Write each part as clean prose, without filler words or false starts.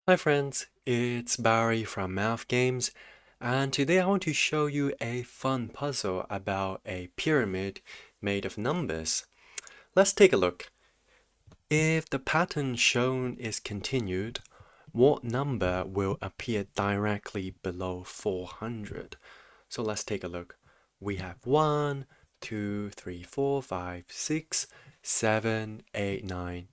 Hi friends, it's Barry from Math Games, and today I want to show you a fun puzzle about a pyramid made of numbers. Let's take a look. If the pattern shown is continued, what number will appear directly below 400? So let's take a look. We have 1, 2, 3, 4, 5, 6, 7, 8, 9.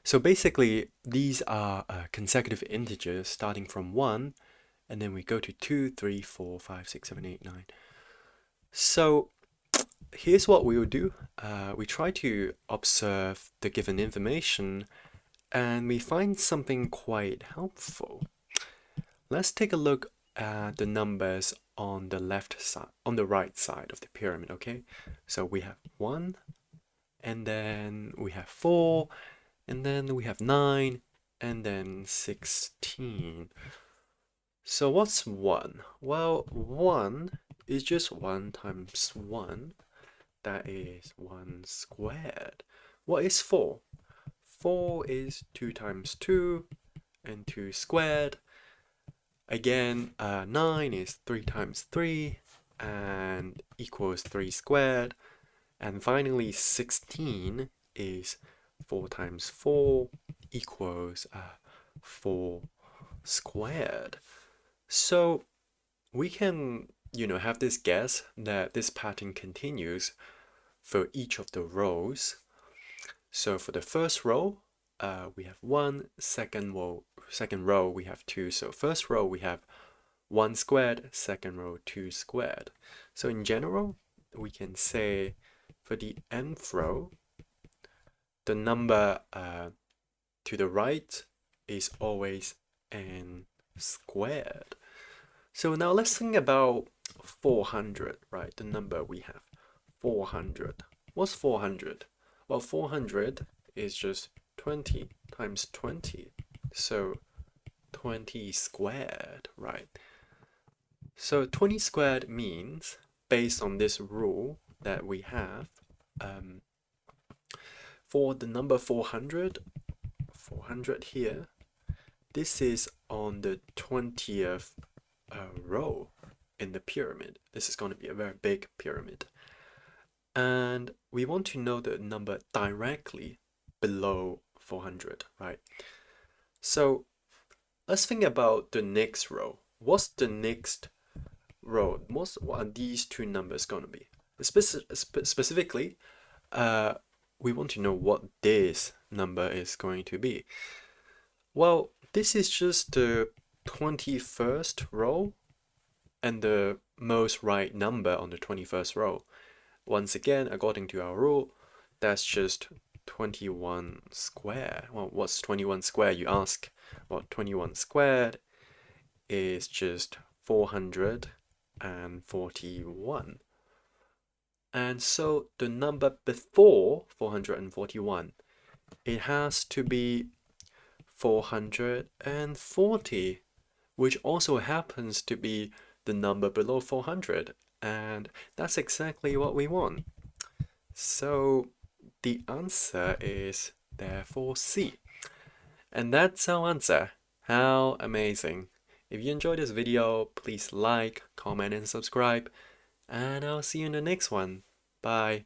So basically, these are consecutive integers starting from 1, and then we go to 2, 3, 4, 5, 6, 7, 8, 9. So here's what we will do. We try to observe the given information, and we find something quite helpful. Let's take a look at the numbers on the left side, on the right side of the pyramid, okay? So we have 1, and then we have 4, and then we have 9, and then 16. So what's 1? Well, 1 is just 1 times 1. That is 1 squared. What is 4? 4 is 2 times 2, and 2 squared. Again, 9 is 3 times 3, and equals 3 squared. And finally, 16 is 4 times 4 equals 4 squared. So we can, have this guess that this pattern continues for each of the rows. So for the first row, we have 1, second row we have 2. So first row we have 1 squared, second row 2 squared. So in general, we can say for the nth row, the number to the right is always n squared. So now let's think about 400, right? The number we have, 400. What's 400? Well, 400 is just 20 times 20. So 20 squared, right? So 20 squared means, based on this rule that we have, for the number 400 here, this is on the 20th row in the pyramid. This is going to be a very big pyramid. And we want to know the number directly below 400, right? So let's think about the next row. What's the next row? What are these two numbers going to be? Specifically, we want to know what this number is going to be. Well, this is just the 21st row and the most right number on the 21st row. Once again, according to our rule, that's just 21 squared. Well, what's 21 squared, you ask? Well, 21 squared is just 441. And so the number before 441, it has to be 440, which also happens to be the number below 400. And that's exactly what we want. So the answer is therefore C. And that's our answer. How amazing. If you enjoyed this video, please like, comment, and subscribe. And I'll see you in the next one. Bye.